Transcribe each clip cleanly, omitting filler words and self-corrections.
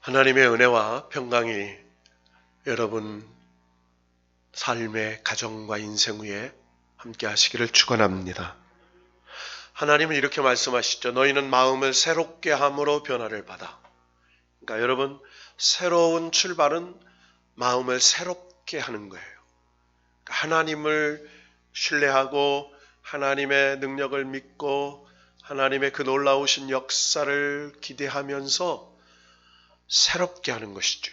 하나님의 은혜와 평강이 여러분 삶의 가정과 인생 위에 함께 하시기를 축원합니다. 하나님은 이렇게 말씀하시죠. 너희는 마음을 새롭게 함으로 변화를 받아. 그러니까 여러분, 새로운 출발은 마음을 새롭게 하는 거예요. 그러니까 하나님을 신뢰하고 하나님의 능력을 믿고 하나님의 그 놀라우신 역사를 기대하면서 새롭게 하는 것이죠.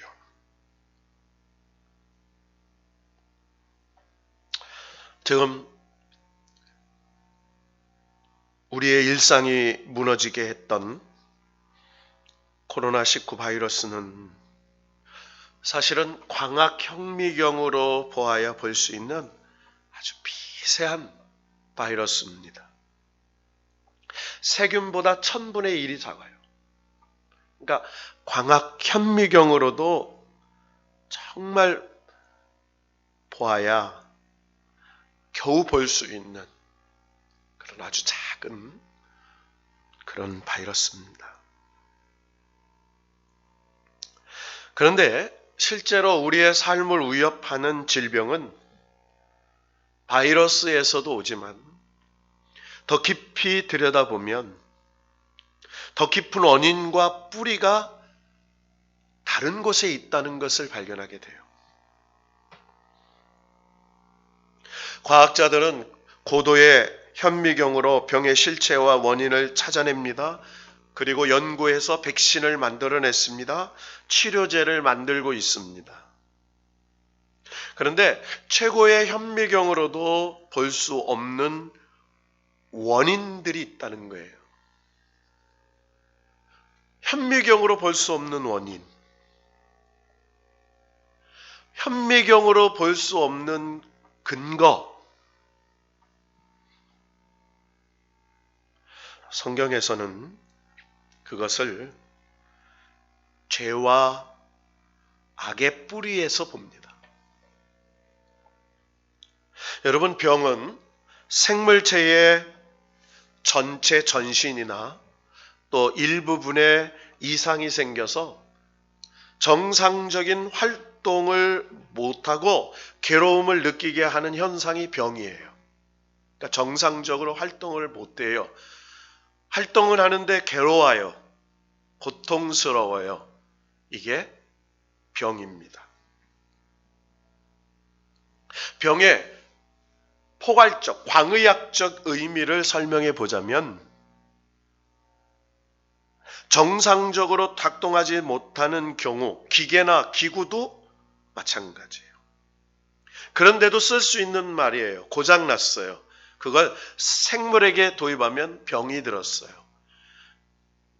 지금 우리의 일상이 무너지게 했던 코로나19 바이러스는 사실은 광학현미경으로 보아야 볼 수 있는 아주 미세한 바이러스입니다. 세균보다 1000분의 1이 작아요. 그러니까 광학현미경으로도 정말 보아야 겨우 볼 수 있는 그런 아주 작은 그런 바이러스입니다. 그런데 실제로 우리의 삶을 위협하는 질병은 바이러스에서도 오지만 더 깊이 들여다보면 더 깊은 원인과 뿌리가 다른 곳에 있다는 것을 발견하게 돼요. 과학자들은 고도의 현미경으로 병의 실체와 원인을 찾아냅니다. 그리고 연구해서 백신을 만들어냈습니다. 치료제를 만들고 있습니다. 그런데 최고의 현미경으로도 볼 수 없는 원인들이 있다는 거예요. 현미경으로 볼 수 없는 원인. 현미경으로 볼 수 없는 근거. 성경에서는 그것을 죄와 악의 뿌리에서 봅니다. 여러분, 병은 생물체의 전체 전신이나 또 일부분에 이상이 생겨서 정상적인 활동을 못하고 괴로움을 느끼게 하는 현상이 병이에요. 그러니까 정상적으로 활동을 못해요. 활동을 하는데 괴로워요. 고통스러워요. 이게 병입니다. 병의 포괄적, 광의학적 의미를 설명해 보자면 정상적으로 작동하지 못하는 경우 기계나 기구도 마찬가지예요. 그런데도 쓸 수 있는 말이에요. 고장났어요. 그걸 생물에게 도입하면 병이 들었어요.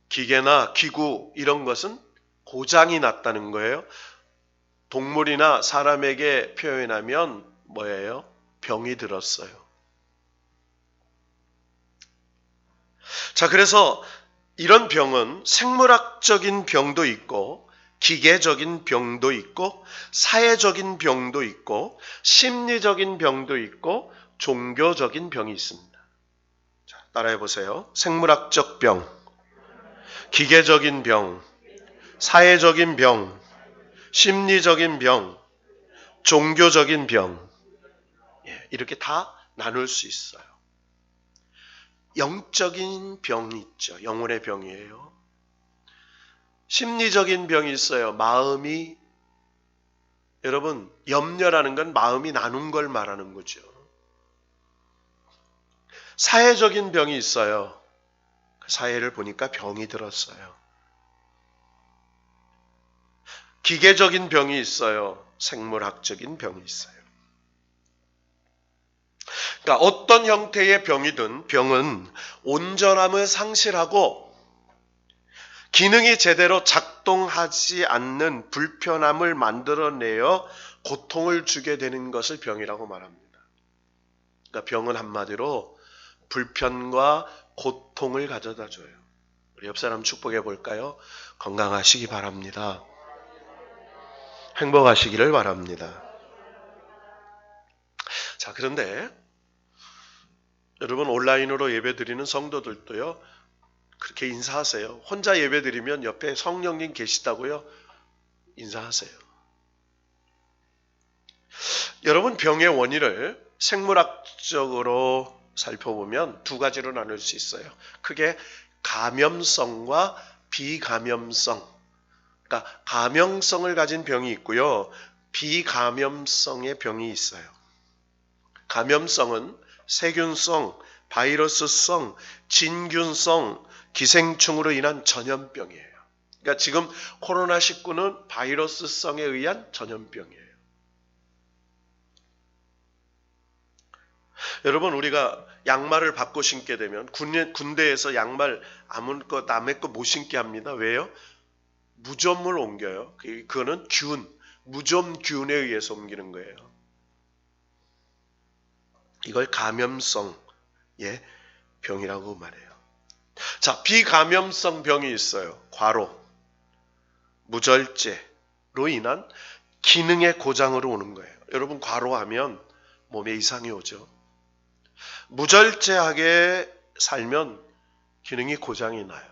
기계나 기구 이런 것은 고장이 났다는 거예요. 동물이나 사람에게 표현하면 뭐예요? 병이 들었어요. 자, 그래서 이런 병은 생물학적인 병도 있고 기계적인 병도 있고 사회적인 병도 있고 심리적인 병도 있고 종교적인 병이 있습니다. 자, 따라해 보세요. 생물학적 병, 기계적인 병, 사회적인 병, 심리적인 병, 종교적인 병. 이렇게 다 나눌 수 있어요. 영적인 병이 있죠. 영혼의 병이에요. 심리적인 병이 있어요. 마음이, 여러분, 염려라는 건 마음이 나눈 걸 말하는 거죠. 사회적인 병이 있어요. 사회를 보니까 병이 들었어요. 기계적인 병이 있어요. 생물학적인 병이 있어요. 그러니까 어떤 형태의 병이든 병은 온전함을 상실하고 기능이 제대로 작동하지 않는 불편함을 만들어내어 고통을 주게 되는 것을 병이라고 말합니다. 그러니까 병은 한마디로 불편과 고통을 가져다 줘요. 우리 옆 사람 축복해 볼까요? 건강하시기 바랍니다. 행복하시기를 바랍니다. 자, 그런데 여러분 온라인으로 예배드리는 성도들도요. 그렇게 인사하세요. 혼자 예배 드리면 옆에 성령님 계시다고요? 인사하세요. 여러분, 병의 원인을 생물학적으로 살펴보면 두 가지로 나눌 수 있어요. 크게 감염성과 비감염성. 그러니까 감염성을 가진 병이 있고요. 비감염성의 병이 있어요. 감염성은 세균성, 바이러스성, 진균성, 기생충으로 인한 전염병이에요. 그러니까 지금 코로나19는 바이러스성에 의한 전염병이에요. 여러분, 우리가 양말을 바꿔 신게 되면 군대에서 양말 아무것 남의 거 못 신게 합니다. 왜요? 무좀을 옮겨요. 그거는 무좀균에 의해서 옮기는 거예요. 이걸 감염성의 병이라고 말해요. 자, 비감염성 병이 있어요. 과로, 무절제로 인한 기능의 고장으로 오는 거예요. 여러분, 과로하면 몸에 이상이 오죠. 무절제하게 살면 기능이 고장이 나요.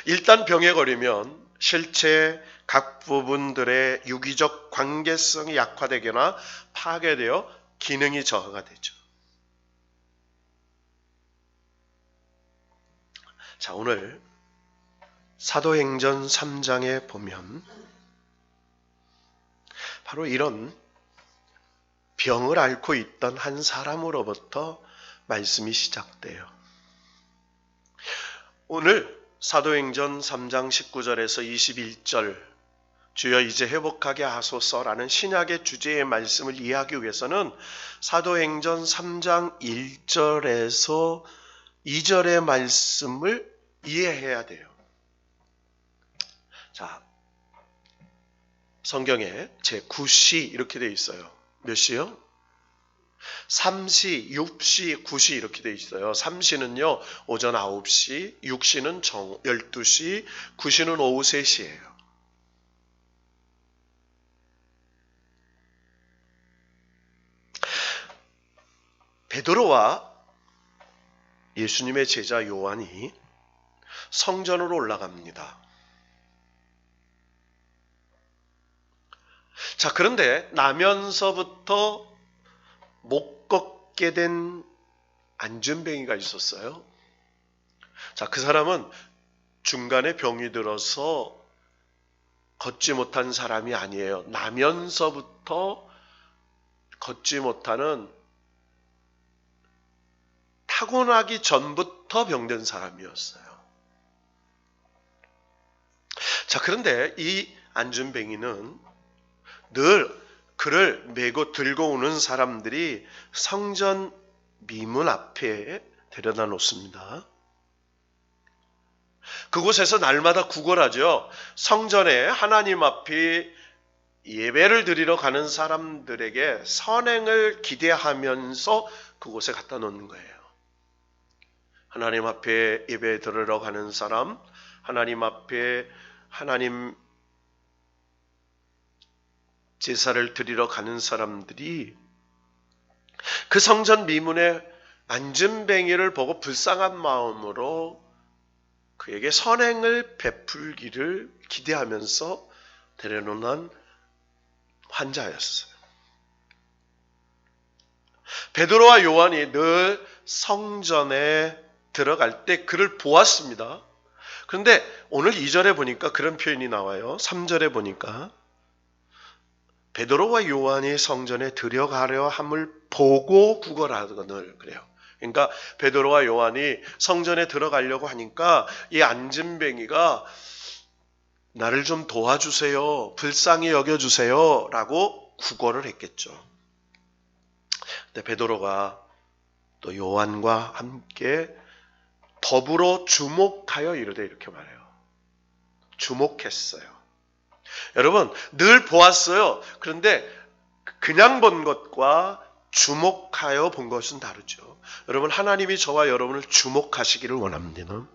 일단 병에 걸리면 실체 각 부분들의 유기적 관계성이 약화되거나 파괴되어 기능이 저하가 되죠. 자, 오늘 사도행전 3장에 보면 바로 이런 병을 앓고 있던 한 사람으로부터 말씀이 시작돼요. 오늘 사도행전 3장 19절에서 21절 주여 이제 회복하게 하소서라는 신약의 주제의 말씀을 이해하기 위해서는 사도행전 3장 1절에서 2절의 말씀을 이해해야 돼요. 자, 성경에 제9시 이렇게 되어 있어요. 몇 시요? 3시, 6시, 9시 이렇게 되어 있어요. 3시는요 오전 9시, 6시는 12시, 9시는 오후 3시예요. 베드로와 예수님의 제자 요한이 성전으로 올라갑니다. 자, 그런데 나면서부터 못 걷게 된 안전뱅이가 있었어요. 자, 그 사람은 중간에 병이 들어서 걷지 못한 사람이 아니에요. 나면서부터 걷지 못하는 타고나기 전부터 병든 사람이었어요. 자, 그런데 이 안전뱅이는 늘 그를 메고 들고 오는 사람들이 성전 미문 앞에 데려다 놓습니다. 그곳에서 날마다 구걸하죠. 성전에 하나님 앞에 예배를 드리러 가는 사람들에게 선행을 기대하면서 그곳에 갖다 놓는 거예요. 하나님 앞에 예배 드리러 가는 사람, 하나님 앞에 하나님 제사를 드리러 가는 사람들이 그 성전 미문에 안전뱅이를 보고 불쌍한 마음으로 그에게 선행을 베풀기를 기대하면서 데려놓는 환자였어요. 베드로와 요한이 늘 성전에 들어갈 때 그를 보았습니다. 그런데 오늘 2절에 보니까 그런 표현이 나와요. 3절에 보니까 베드로와 요한이 성전에 들어가려 함을 보고 구걸하거늘 그래요. 그러니까 베드로와 요한이 성전에 들어가려고 하니까 이 안진뱅이가 나를 좀 도와주세요. 불쌍히 여겨주세요. 라고 구걸을 했겠죠. 근데 베드로가 또 요한과 함께 더불어 주목하여 이르되 이렇게 말해요. 주목했어요. 여러분, 늘 보았어요. 그런데 그냥 본 것과 주목하여 본 것은 다르죠. 여러분, 하나님이 저와 여러분을 주목하시기를 원합니다.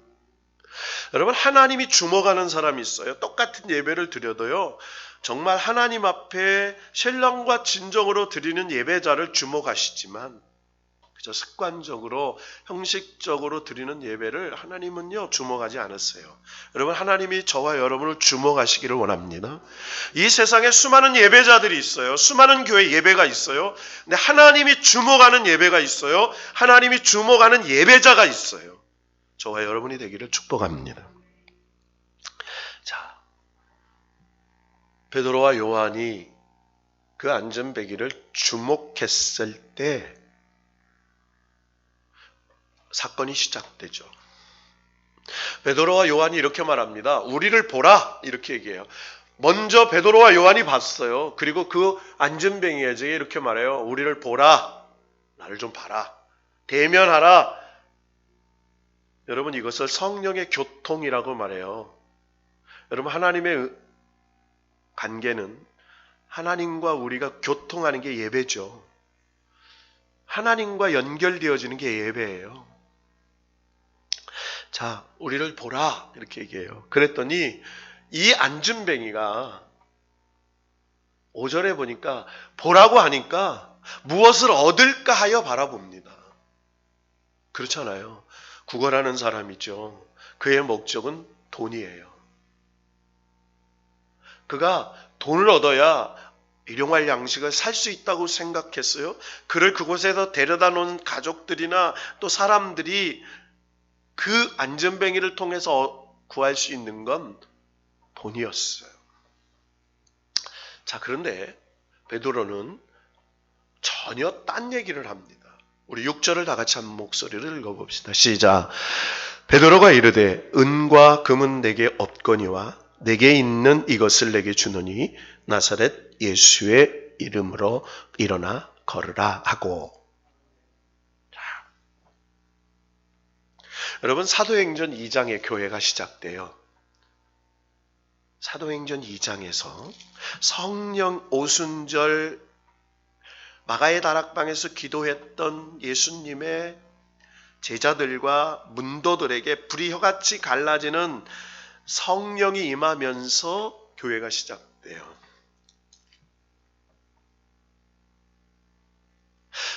여러분, 하나님이 주목하는 사람이 있어요. 똑같은 예배를 드려도요, 정말 하나님 앞에 신령과 진정으로 드리는 예배자를 주목하시지만 그저 습관적으로 형식적으로 드리는 예배를 하나님은요 주목하지 않으세요. 여러분, 하나님이 저와 여러분을 주목하시기를 원합니다. 이 세상에 수많은 예배자들이 있어요. 수많은 교회 예배가 있어요. 근데 하나님이 주목하는 예배가 있어요. 하나님이 주목하는 예배자가 있어요. 저와 여러분이 되기를 축복합니다. 자, 베드로와 요한이 그 안전배기를 주목했을 때 사건이 시작되죠. 베드로와 요한이 이렇게 말합니다. 우리를 보라, 이렇게 얘기해요. 먼저 베드로와 요한이 봤어요. 그리고 그 안전뱅이에게 이렇게 말해요. 우리를 보라, 나를 좀 봐라, 대면하라. 여러분, 이것을 성령의 교통이라고 말해요. 여러분, 하나님의 관계는 하나님과 우리가 교통하는 게 예배죠. 하나님과 연결되어지는 게 예배예요. 자, 우리를 보라, 이렇게 얘기해요. 그랬더니 이 안전뱅이가 5절에 보니까 보라고 하니까 무엇을 얻을까 하여 바라봅니다. 그렇잖아요. 구걸하는 사람이죠. 그의 목적은 돈이에요. 그가 돈을 얻어야 일용할 양식을 살 수 있다고 생각했어요. 그를 그곳에서 데려다 놓은 가족들이나 또 사람들이 그 안전뱅이를 통해서 구할 수 있는 건 돈이었어요. 자, 그런데 베드로는 전혀 딴 얘기를 합니다. 우리 6절을 다 같이 한 목소리를 읽어봅시다. 시작. 베드로가 이르되 은과 금은 내게 없거니와 내게 있는 이것을 내게 주노니 나사렛 예수의 이름으로 일어나 걸으라 하고. 여러분, 사도행전 2장에 교회가 시작돼요. 사도행전 2장에서 성령 오순절 마가의 다락방에서 기도했던 예수님의 제자들과 문도들에게 불이 혀같이 갈라지는 성령이 임하면서 교회가 시작돼요.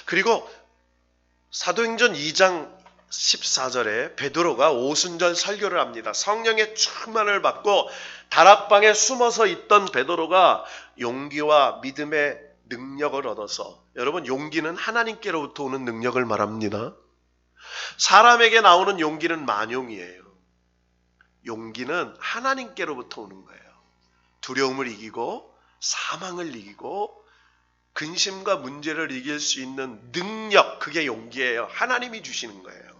그리고 사도행전 2장 14절에 베드로가 오순절 설교를 합니다. 성령의 충만을 받고 다락방에 숨어서 있던 베드로가 용기와 믿음의 능력을 얻어서, 여러분, 용기는 하나님께로부터 오는 능력을 말합니다. 사람에게 나오는 용기는 만용이에요. 용기는 하나님께로부터 오는 거예요. 두려움을 이기고 사망을 이기고 근심과 문제를 이길 수 있는 능력, 그게 용기예요. 하나님이 주시는 거예요.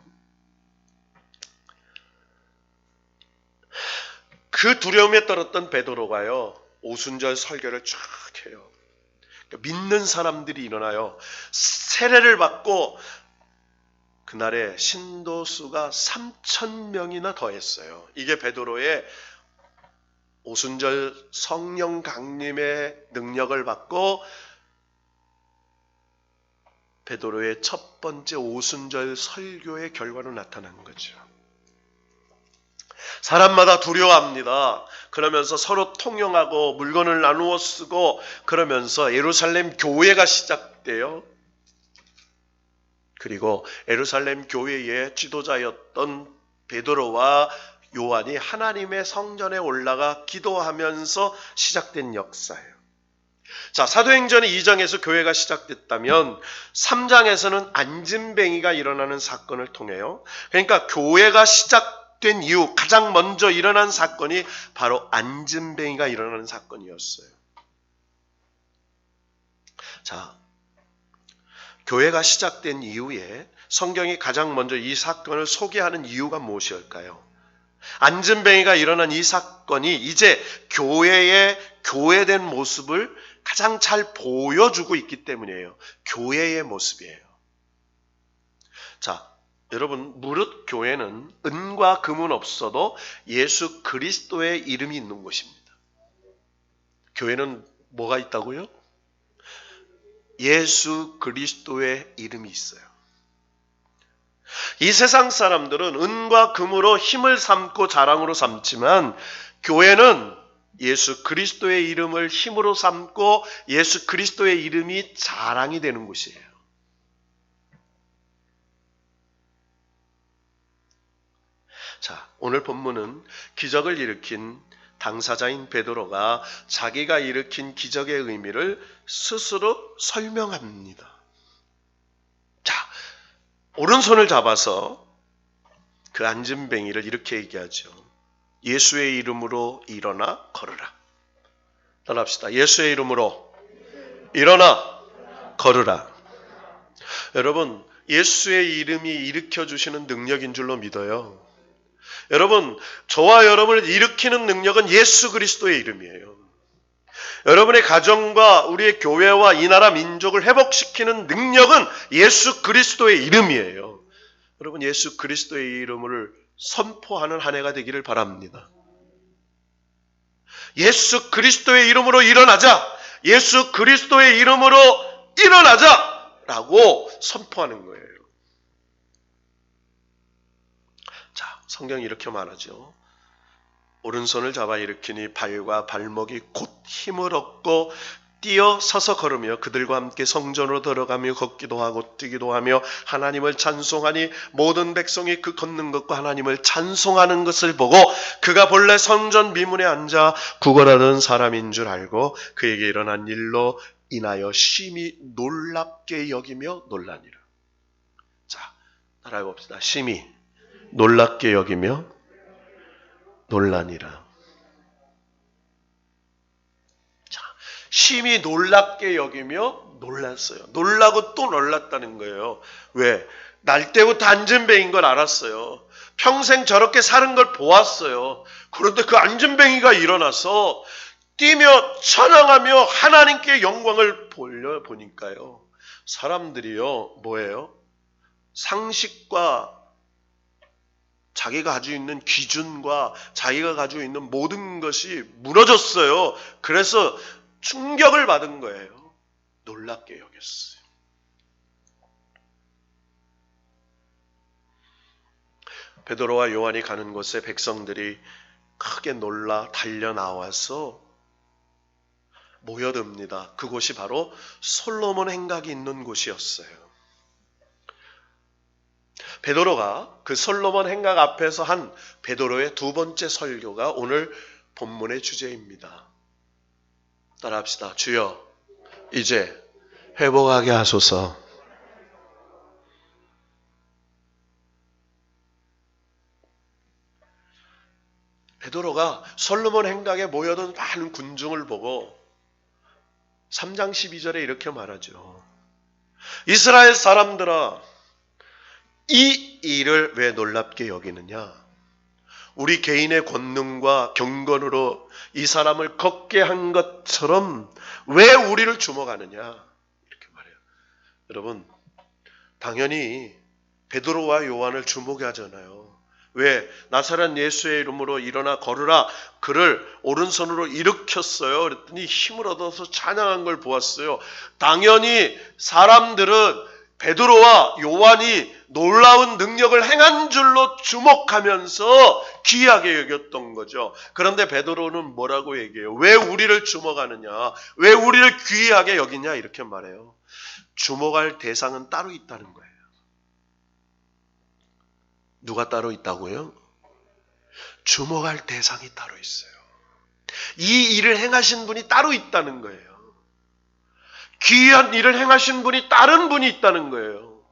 그 두려움에 떨었던 베드로가요, 오순절 설교를 쫙 해요. 믿는 사람들이 일어나요. 세례를 받고 그날에 신도수가 3,000명이나 더했어요. 이게 베드로의 오순절 성령 강림의 능력을 받고 베드로의 첫 번째 오순절 설교의 결과로 나타난 거죠. 사람마다 두려워합니다. 그러면서 서로 통용하고 물건을 나누어 쓰고 그러면서 예루살렘 교회가 시작돼요. 그리고 예루살렘 교회의 지도자였던 베드로와 요한이 하나님의 성전에 올라가 기도하면서 시작된 역사예요. 자, 사도행전 2장에서 교회가 시작됐다면 3장에서는 안진뱅이가 일어나는 사건을 통해요. 그러니까 교회가 시작된 이후 가장 먼저 일어난 사건이 바로 안진뱅이가 일어나는 사건이었어요. 자, 교회가 시작된 이후에 성경이 가장 먼저 이 사건을 소개하는 이유가 무엇일까요? 안진뱅이가 일어난 이 사건이 이제 교회의 교회된 모습을 가장 잘 보여주고 있기 때문이에요. 교회의 모습이에요. 자, 여러분, 무릇 교회는 은과 금은 없어도 예수 그리스도의 이름이 있는 곳입니다. 교회는 뭐가 있다고요? 예수 그리스도의 이름이 있어요. 이 세상 사람들은 은과 금으로 힘을 삼고 자랑으로 삼지만 교회는 예수 그리스도의 이름을 힘으로 삼고 예수 그리스도의 이름이 자랑이 되는 곳이에요. 자, 오늘 본문은 기적을 일으킨 당사자인 베드로가 자기가 일으킨 기적의 의미를 스스로 설명합니다. 자, 오른손을 잡아서 그 안진뱅이를 이렇게 얘기하죠. 예수의 이름으로 일어나 걸으라. 따라합시다. 예수의 이름으로 일어나 걸으라. 여러분, 예수의 이름이 일으켜주시는 능력인 줄로 믿어요. 여러분, 저와 여러분을 일으키는 능력은 예수 그리스도의 이름이에요. 여러분의 가정과 우리의 교회와 이 나라 민족을 회복시키는 능력은 예수 그리스도의 이름이에요. 여러분, 예수 그리스도의 이름을 선포하는 한 해가 되기를 바랍니다. 예수 그리스도의 이름으로 일어나자. 예수 그리스도의 이름으로 일어나자 라고 선포하는 거예요. 자, 성경이 이렇게 말하죠. 오른손을 잡아 일으키니 발과 발목이 곧 힘을 얻고 뛰어 서서 걸으며 그들과 함께 성전으로 들어가며 걷기도 하고 뛰기도 하며 하나님을 찬송하니 모든 백성이 그 걷는 것과 하나님을 찬송하는 것을 보고 그가 본래 성전 미문에 앉아 구걸하던 사람인 줄 알고 그에게 일어난 일로 인하여 심히 놀랍게 여기며 놀라니라. 자, 따라해 봅시다. 심히 놀랍게 여기며 놀라니라. 자, 심히 놀랍게 여기며 놀랐어요. 놀라고 또 놀랐다는 거예요. 왜? 날 때부터 안진뱅이인 걸 알았어요. 평생 저렇게 사는 걸 보았어요. 그런데 그 안진뱅이가 일어나서 뛰며 찬양하며 하나님께 영광을 보니까요. 사람들이요, 뭐예요? 상식과 자기가 가지고 있는 기준과 자기가 가지고 있는 모든 것이 무너졌어요. 그래서 충격을 받은 거예요. 놀랍게 여겼어요. 베드로와 요한이 가는 곳에 백성들이 크게 놀라 달려 나와서 모여듭니다. 그곳이 바로 솔로몬 행각이 있는 곳이었어요. 베드로가 그 솔로몬 행각 앞에서 한 베드로의 두 번째 설교가 오늘 본문의 주제입니다. 따라합시다. 주여, 이제 회복하게 하소서. 베드로가 솔로몬 행각에 모여든 많은 군중을 보고 3장 12절에 이렇게 말하죠. 이스라엘 사람들아, 이 일을 왜 놀랍게 여기느냐? 우리 개인의 권능과 경건으로 이 사람을 걷게 한 것처럼 왜 우리를 주목하느냐? 이렇게 말해요. 여러분, 당연히 베드로와 요한을 주목해 하잖아요. 왜? 나사렛 예수의 이름으로 일어나 걸으라. 그를 오른손으로 일으켰어요. 그랬더니 힘을 얻어서 찬양한 걸 보았어요. 당연히 사람들은 베드로와 요한이 놀라운 능력을 행한 줄로 주목하면서 귀하게 여겼던 거죠. 그런데 베드로는 뭐라고 얘기해요? 왜 우리를 주목하느냐? 왜 우리를 귀하게 여기냐? 이렇게 말해요. 주목할 대상은 따로 있다는 거예요. 누가 따로 있다고요? 주목할 대상이 따로 있어요. 이 일을 행하신 분이 따로 있다는 거예요. 귀한 일을 행하신 분이 다른 분이 있다는 거예요.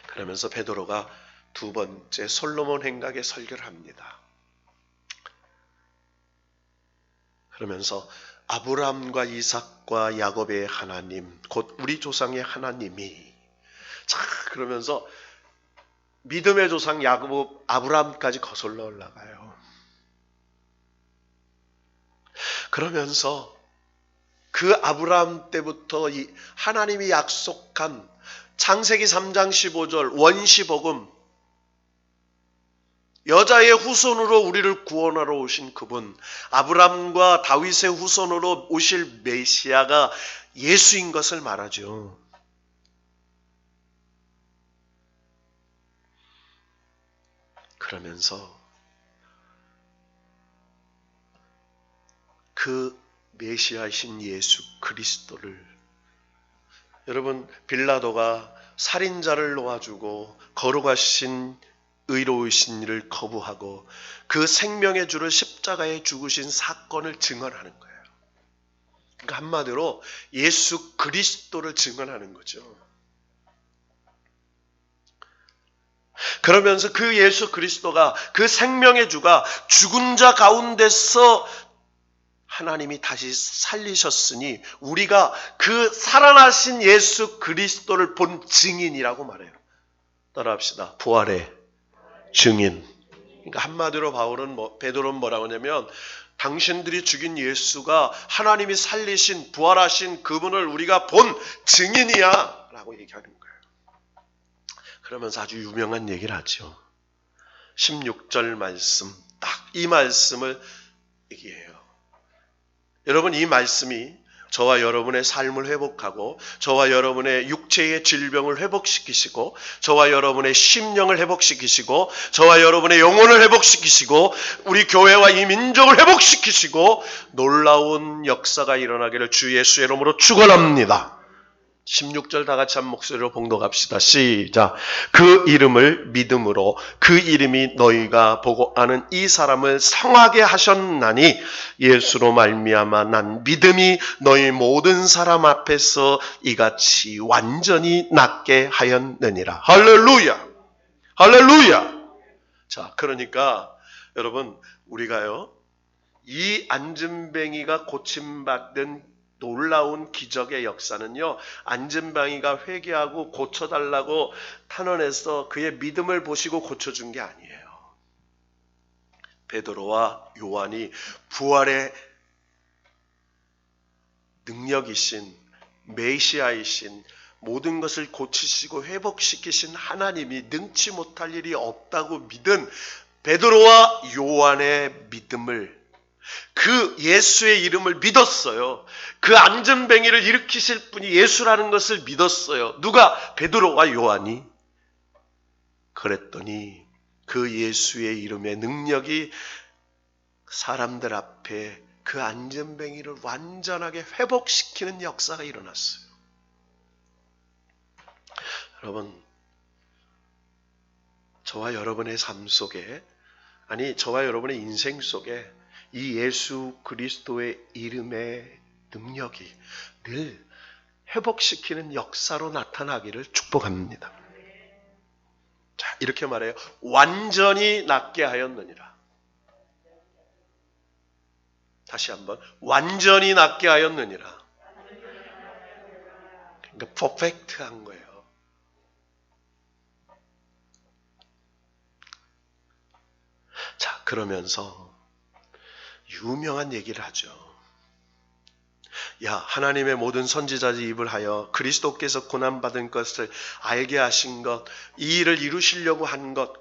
그러면서 베드로가 두 번째 솔로몬 행각에 설교를 합니다. 그러면서 아브라함과 이삭과 야곱의 하나님, 곧 우리 조상의 하나님이, 자, 그러면서 믿음의 조상 야곱, 아브라함까지 거슬러 올라가요. 그러면서 그 아브라함 때부터 하나님이 약속한 창세기 3장 15절 원시복음, 여자의 후손으로 우리를 구원하러 오신 그분, 아브라함과 다윗의 후손으로 오실 메시아가 예수인 것을 말하죠. 그러면서 그 메시아이신 예수 그리스도를, 여러분, 빌라도가 살인자를 놓아주고 거룩하신 의로우신 이를 거부하고 그 생명의 주를 십자가에 죽으신 사건을 증언하는 거예요. 그러니까 한마디로 예수 그리스도를 증언하는 거죠. 그러면서 그 예수 그리스도가, 그 생명의 주가 죽은 자 가운데서 하나님이 다시 살리셨으니 우리가 그 살아나신 예수 그리스도를 본 증인이라고 말해요. 따라합시다. 부활의 증인. 그러니까 한마디로 베드로는 뭐라고 하냐면, 당신들이 죽인 예수가 하나님이 살리신 부활하신 그분을 우리가 본 증인이야 라고 얘기하는 거예요. 그러면서 아주 유명한 얘기를 하죠. 16절 말씀, 딱 이 말씀을 얘기해요. 여러분, 이 말씀이 저와 여러분의 삶을 회복하고 저와 여러분의 육체의 질병을 회복시키시고 저와 여러분의 심령을 회복시키시고 저와 여러분의 영혼을 회복시키시고 우리 교회와 이 민족을 회복시키시고 놀라운 역사가 일어나기를 주 예수의 이름으로 축원합니다. 16절 다 같이 한 목소리로 봉독합시다. 시작. 그 이름을 믿음으로 그 이름이 너희가 보고 아는 이 사람을 성하게 하셨나니 예수로 말미암아 난 믿음이 너희 모든 사람 앞에서 이같이 완전히 낫게 하였느니라. 할렐루야. 할렐루야. 자, 그러니까 여러분, 우리가요, 이 안진뱅이가 고침받은 놀라운 기적의 역사는요, 안진뱅이가 회개하고 고쳐달라고 탄원해서 그의 믿음을 보시고 고쳐준 게 아니에요. 베드로와 요한이 부활의 능력이신 메시아이신 모든 것을 고치시고 회복시키신 하나님이 능치 못할 일이 없다고 믿은 베드로와 요한의 믿음을, 그 예수의 이름을 믿었어요. 그 안전뱅이를 일으키실 분이 예수라는 것을 믿었어요. 누가? 베드로와 요한이. 그랬더니 그 예수의 이름의 능력이 사람들 앞에 그 안전뱅이를 완전하게 회복시키는 역사가 일어났어요. 여러분, 저와 여러분의 삶 속에, 아니 저와 여러분의 인생 속에 이 예수 그리스도의 이름의 능력이 늘 회복시키는 역사로 나타나기를 축복합니다. 자, 이렇게 말해요. 완전히 낫게 하였느니라. 다시 한번, 완전히 낫게 하였느니라. 그러니까 퍼펙트한 거예요. 자, 그러면서 유명한 얘기를 하죠. 야, 하나님의 모든 선지자의 입을 하여 그리스도께서 고난받은 것을 알게 하신 것, 이 일을 이루시려고 한 것,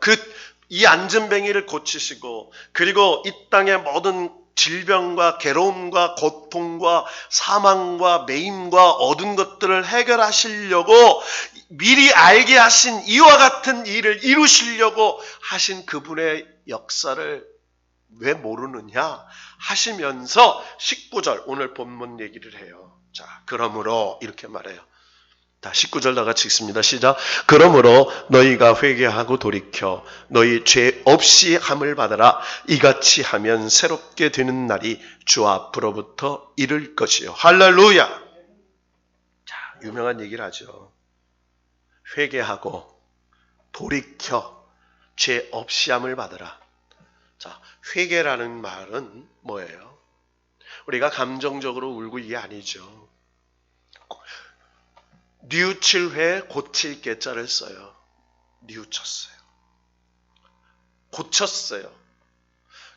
이 안진뱅이를 고치시고, 그리고 이 땅의 모든 질병과 괴로움과 고통과 사망과 매임과 얻은 것들을 해결하시려고 미리 알게 하신 이와 같은 일을 이루시려고 하신 그분의 역사를 왜 모르느냐 하시면서 19절 오늘 본문 얘기를 해요. 자, 그러므로 이렇게 말해요. 자, 19절 다 같이 읽습니다. 시작. 그러므로 너희가 회개하고 돌이켜 너희 죄 없이 함을 받아라. 이같이 하면 새롭게 되는 날이 주 앞으로부터 이를 것이요. 할렐루야. 자, 유명한 얘기를 하죠. 회개하고 돌이켜 죄 없이 함을 받아라. 자, 회개라는 말은 뭐예요? 우리가 감정적으로 울고 이게 아니죠. 뉘우칠 회 고칠 개자를 써요. 뉘우쳤어요. 고쳤어요.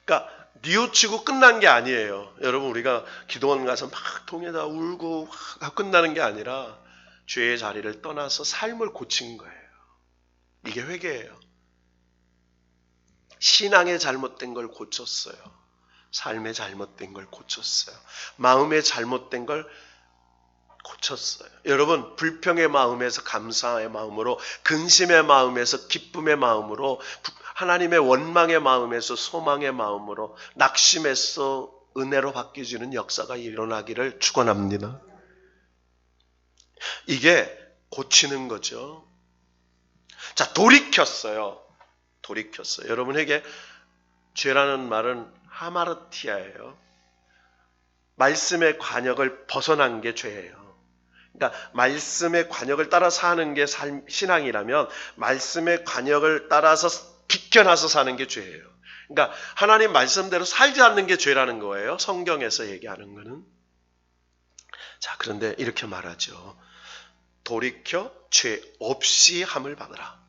그러니까 뉘우치고 끝난 게 아니에요. 여러분, 우리가 기도원 가서 막 통에다 울고 끝나는 게 아니라 죄의 자리를 떠나서 삶을 고친 거예요. 이게 회개예요. 신앙의 잘못된 걸 고쳤어요. 삶의 잘못된 걸 고쳤어요. 마음의 잘못된 걸 고쳤어요. 여러분, 불평의 마음에서 감사의 마음으로, 근심의 마음에서 기쁨의 마음으로, 하나님의 원망의 마음에서 소망의 마음으로, 낙심에서 은혜로 바뀌어지는 역사가 일어나기를 축원합니다. 이게 고치는 거죠. 자, 돌이켰어요. 돌이켰어요. 여러분에게 죄라는 말은 하마르티아예요. 말씀의 관역을 벗어난 게 죄예요. 그러니까 말씀의 관역을 따라 사는 게 신앙이라면 말씀의 관역을 따라서 비껴나서 사는 게 죄예요. 그러니까 하나님 말씀대로 살지 않는 게 죄라는 거예요. 성경에서 얘기하는 거는. 자, 그런데 이렇게 말하죠. 돌이켜 죄 없이 함을 받으라.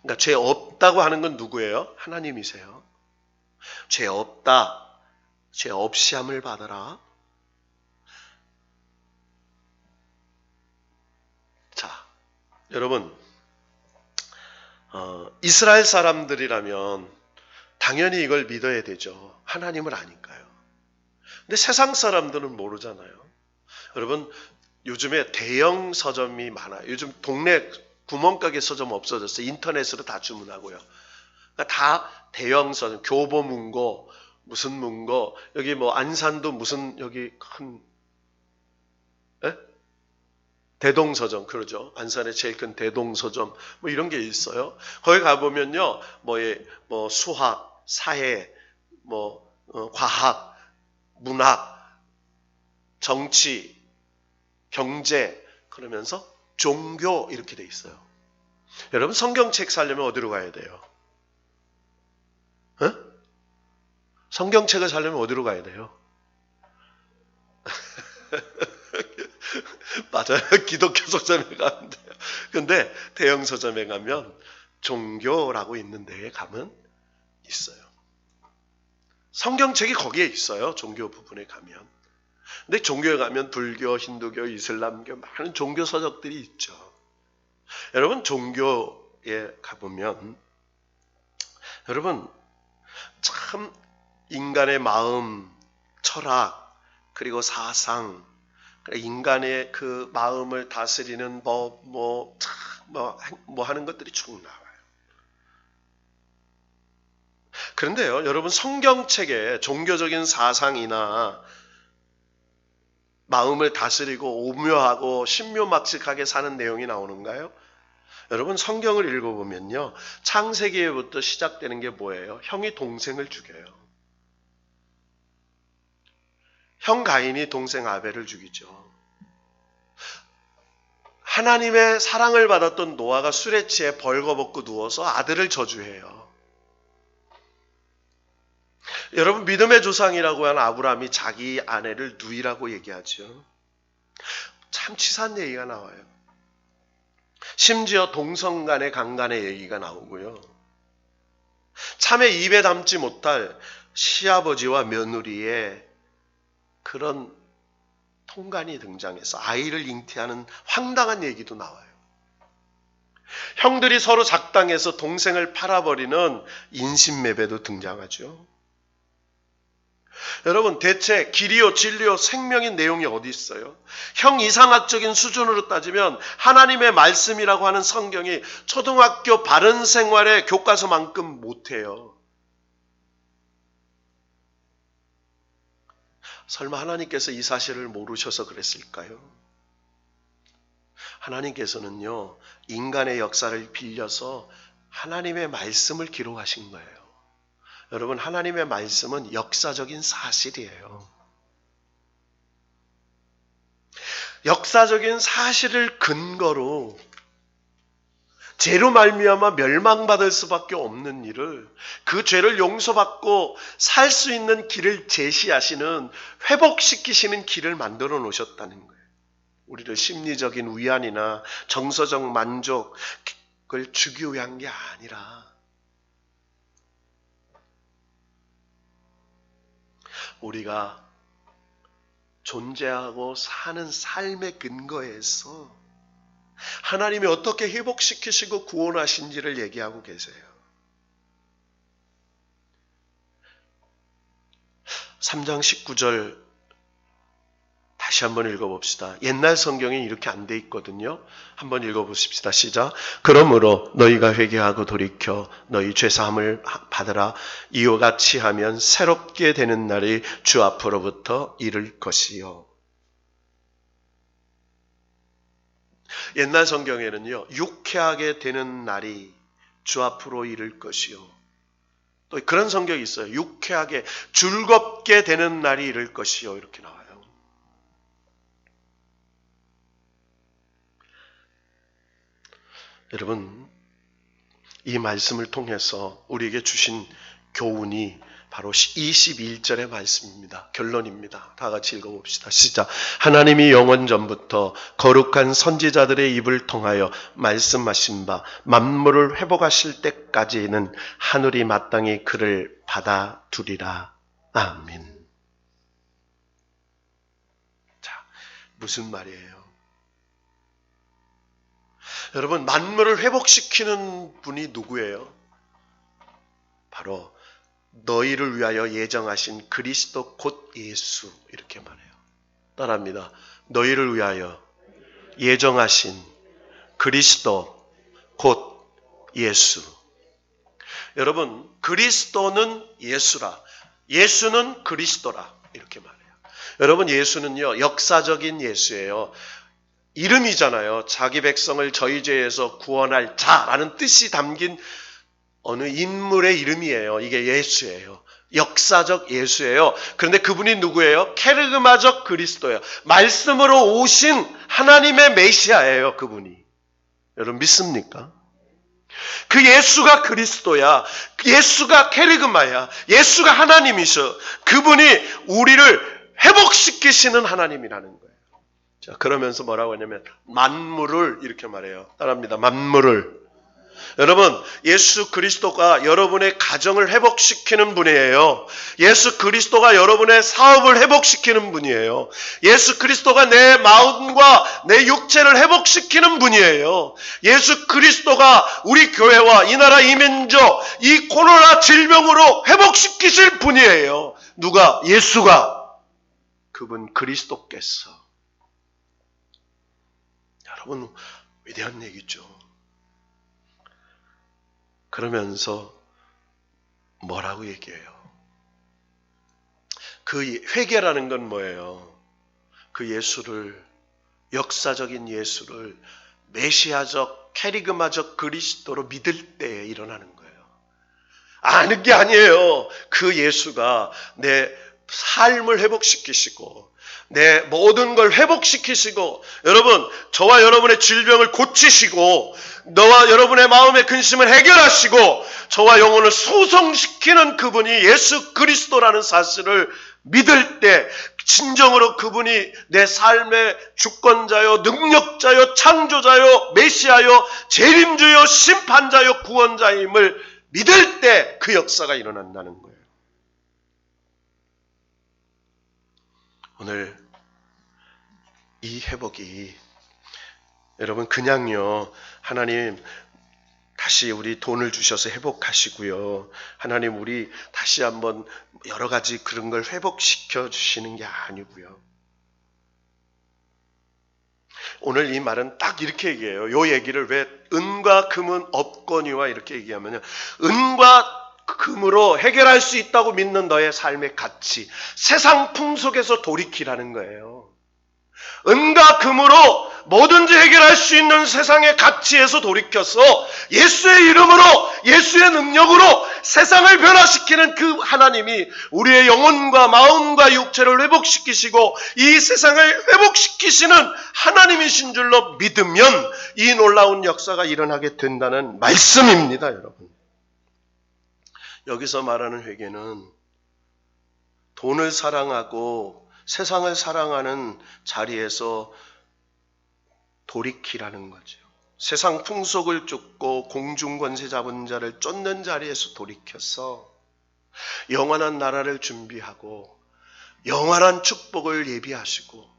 그러니까 죄 없다고 하는 건 누구예요? 하나님이세요. 죄 없다, 죄 없이 함을 받으라. 자, 여러분, 이스라엘 사람들이라면 당연히 이걸 믿어야 되죠. 하나님을 아니까요. 근데 세상 사람들은 모르잖아요. 여러분, 요즘에 대형 서점이 많아요. 요즘 동네 구멍가게 서점 없어졌어요. 인터넷으로 다 주문하고요. 그러니까 다 대형 서점, 교보문고, 무슨 문고, 여기 뭐 안산도 무슨 여기 큰 대동서점, 그러죠. 안산에 제일 큰 대동서점, 뭐 이런 게 있어요. 거기 가보면요, 뭐 수학, 사회, 과학, 문학, 정치, 경제, 그러면서 종교 이렇게 돼 있어요. 여러분, 성경책 사려면 어디로 가야 돼요? 성경책을 사려면 어디로 가야 돼요? 맞아요. 기독교 서점에 가면 돼요. 근데 대형 서점에 가면 종교라고 있는 데에 가면 있어요. 성경책이 거기에 있어요. 종교 부분에 가면. 근데 종교에 가면 불교, 힌두교, 이슬람교 많은 종교 서적들이 있죠. 여러분, 종교에 가보면 여러분 참 인간의 마음, 철학, 그리고 사상, 인간의 그 마음을 다스리는 법, 뭐 하는 것들이 쭉 나와요. 그런데요, 여러분, 성경책에 종교적인 사상이나 마음을 다스리고 오묘하고 신묘막측하게 사는 내용이 나오는가요? 여러분, 성경을 읽어보면요, 창세기에부터 시작되는 게 뭐예요? 형이 동생을 죽여요. 형 가인이 동생 아벨을 죽이죠. 하나님의 사랑을 받았던 노아가 술에 취해 벌거벗고 누워서 아들을 저주해요. 여러분, 믿음의 조상이라고 한 아브라함이 자기 아내를 누이라고 얘기하죠. 참 치사한 얘기가 나와요. 심지어 동성 간의 강간의 얘기가 나오고요. 참에 입에 담지 못할 시아버지와 며느리의 그런 통간이 등장해서 아이를 잉태하는 황당한 얘기도 나와요. 형들이 서로 작당해서 동생을 팔아버리는 인신매매도 등장하죠. 여러분, 대체 길이요 진리요 생명인 내용이 어디 있어요? 형 이상학적인 수준으로 따지면 하나님의 말씀이라고 하는 성경이 초등학교 바른 생활의 교과서만큼 못해요. 설마 하나님께서 이 사실을 모르셔서 그랬을까요? 하나님께서는요, 인간의 역사를 빌려서 하나님의 말씀을 기록하신 거예요. 여러분, 하나님의 말씀은 역사적인 사실이에요. 역사적인 사실을 근거로 죄로 말미암아 멸망받을 수밖에 없는 일을, 그 죄를 용서받고 살 수 있는 길을 제시하시는, 회복시키시는 길을 만들어 놓으셨다는 거예요. 우리를 심리적인 위안이나 정서적 만족을 주기 위한 게 아니라 우리가 존재하고 사는 삶의 근거에서 하나님이 어떻게 회복시키시고 구원하신지를 얘기하고 계세요. 3장 19절 다시 한번 읽어봅시다. 옛날 성경에 이렇게 안 돼 있거든요. 한번 읽어보십시다. 시작. 그러므로 너희가 회개하고 돌이켜 너희 죄사함을 받으라. 이와 같이 하면 새롭게 되는 날이 주 앞으로부터 이를 것이요. 옛날 성경에는요, 유쾌하게 되는 날이 주 앞으로 이를 것이요. 또 그런 성경이 있어요. 유쾌하게 즐겁게 되는 날이 이를 것이요. 이렇게 나와요. 여러분, 이 말씀을 통해서 우리에게 주신 교훈이 바로 21절의 말씀입니다. 결론입니다. 다 같이 읽어봅시다. 시작. 하나님이 영원 전부터 거룩한 선지자들의 입을 통하여 말씀하신 바 만물을 회복하실 때까지는 하늘이 마땅히 그를 받아두리라. 아멘. 자, 무슨 말이에요? 여러분, 만물을 회복시키는 분이 누구예요? 바로 너희를 위하여 예정하신 그리스도 곧 예수. 이렇게 말해요. 따라합니다. 너희를 위하여 예정하신 그리스도 곧 예수. 여러분, 그리스도는 예수라, 예수는 그리스도라, 이렇게 말해요. 여러분, 예수는요, 역사적인 예수예요. 이름이잖아요. 자기 백성을 저희 죄에서 구원할 자라는 뜻이 담긴 어느 인물의 이름이에요. 이게 예수예요. 역사적 예수예요. 그런데 그분이 누구예요? 케르그마적 그리스도예요. 말씀으로 오신 하나님의 메시아예요. 그분이. 여러분 믿습니까? 그 예수가 그리스도야. 예수가 케르그마야. 예수가 하나님이셔. 그분이 우리를 회복시키시는 하나님이라는 거예요. 자, 그러면서 뭐라고 하냐면 만물을 이렇게 말해요. 따라합니다. 만물을. 여러분, 예수 그리스도가 여러분의 가정을 회복시키는 분이에요. 예수 그리스도가 여러분의 사업을 회복시키는 분이에요. 예수 그리스도가 내 마음과 내 육체를 회복시키는 분이에요. 예수 그리스도가 우리 교회와 이 나라 이 민족, 이 코로나 질병으로 회복시키실 분이에요. 누가? 예수가. 그분 그리스도께서. 여러분, 위대한 얘기죠. 그러면서 뭐라고 얘기해요? 그 회개라는 건 뭐예요? 그 예수를, 역사적인 예수를 메시아적, 캐리그마적 그리스도로 믿을 때에 일어나는 거예요. 아는 게 아니에요. 그 예수가 내 삶을 회복시키시고 내 모든 걸 회복시키시고, 여러분, 저와 여러분의 질병을 고치시고, 너와 여러분의 마음의 근심을 해결하시고, 저와 영혼을 소성시키는 그분이 예수 그리스도라는 사실을 믿을 때 진정으로 그분이 내 삶의 주권자요, 능력자요, 창조자요, 메시아요, 재림주요, 심판자요, 구원자임을 믿을 때 그 역사가 일어난다는 거예요. 오늘 이 회복이 여러분 그냥요, 하나님 다시 우리 돈을 주셔서 회복하시고요, 하나님 우리 다시 한번 여러 가지 그런 걸 회복시켜 주시는 게 아니고요. 오늘 이 말은 딱 이렇게 얘기해요. 요 얘기를 왜 은과 금은 없거니와 이렇게 얘기하면요, 은과 금으로 해결할 수 있다고 믿는 너의 삶의 가치, 세상 풍속에서 돌이키라는 거예요. 은과 금으로 뭐든지 해결할 수 있는 세상의 가치에서 돌이켜서 예수의 이름으로, 예수의 능력으로 세상을 변화시키는 그 하나님이 우리의 영혼과 마음과 육체를 회복시키시고 이 세상을 회복시키시는 하나님이신 줄로 믿으면 이 놀라운 역사가 일어나게 된다는 말씀입니다, 여러분. 여기서 말하는 회개는 돈을 사랑하고 세상을 사랑하는 자리에서 돌이키라는 거죠. 세상 풍속을 쫓고 공중권세 잡은 자를 쫓는 자리에서 돌이켜서 영원한 나라를 준비하고 영원한 축복을 예비하시고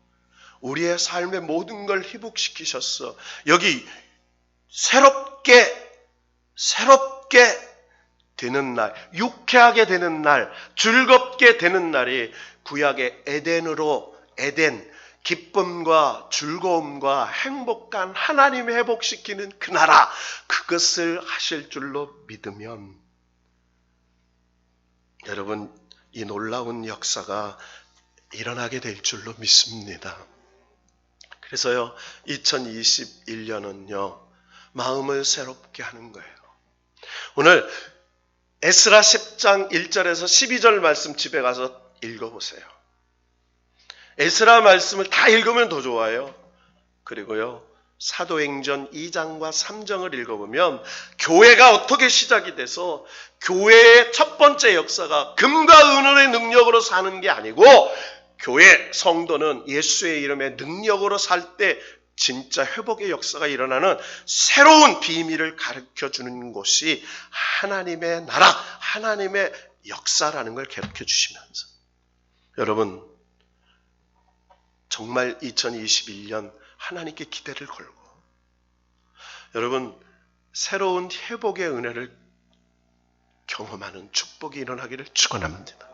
우리의 삶의 모든 걸 회복시키셨어. 여기 새롭게 되는 날, 유쾌하게 되는 날, 즐겁게 되는 날이 구약의 에덴으로, 에덴, 기쁨과 즐거움과 행복한 하나님이 회복시키는 그 나라, 그것을 하실 줄로 믿으면 여러분 이 놀라운 역사가 일어나게 될 줄로 믿습니다. 그래서요, 2021년은요 마음을 새롭게 하는 거예요. 오늘 에스라 10장 1절에서 12절 말씀 집에 가서 읽어보세요. 에스라 말씀을 다 읽으면 더 좋아요. 그리고요, 사도행전 2장과 3장을 읽어보면 교회가 어떻게 시작이 돼서 교회의 첫 번째 역사가 금과 은은의 능력으로 사는 게 아니고 교회 성도는 예수의 이름의 능력으로 살 때 진짜 회복의 역사가 일어나는 새로운 비밀을 가르쳐주는 곳이 하나님의 나라, 하나님의 역사라는 걸 가르쳐 주시면서, 여러분 정말 2021년 하나님께 기대를 걸고 여러분 새로운 회복의 은혜를 경험하는 축복이 일어나기를 축원합니다.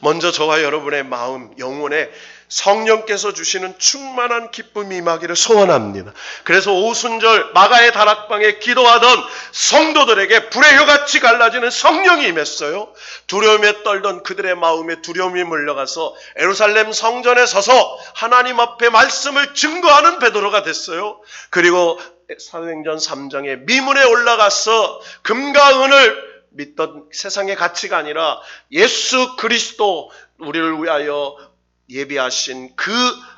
먼저 저와 여러분의 마음, 영혼에 성령께서 주시는 충만한 기쁨이 임하기를 소원합니다. 그래서 오순절 마가의 다락방에 기도하던 성도들에게 불의 혀같이 갈라지는 성령이 임했어요. 두려움에 떨던 그들의 마음에 두려움이 물려가서 예루살렘 성전에 서서 하나님 앞에 말씀을 증거하는 베드로가 됐어요. 그리고 사도행전 3장에 미문에 올라가서 금과 은을 믿던 세상의 가치가 아니라 예수 그리스도, 우리를 위하여 예비하신 그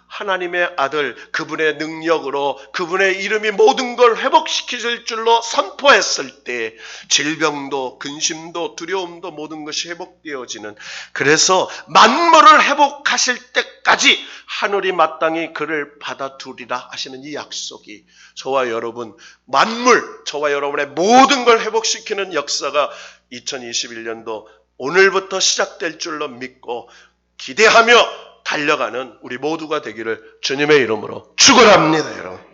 하나님의 아들, 그분의 능력으로 그분의 이름이 모든 걸 회복시키실 줄로 선포했을 때 질병도 근심도 두려움도 모든 것이 회복되어지는, 그래서 만물을 회복하실 때까지 하늘이 마땅히 그를 받아두리라 하시는 이 약속이 저와 여러분, 만물, 저와 여러분의 모든 걸 회복시키는 역사가 2021년도 오늘부터 시작될 줄로 믿고 기대하며 달려가는 우리 모두가 되기를 주님의 이름으로 축원합니다, 여러분.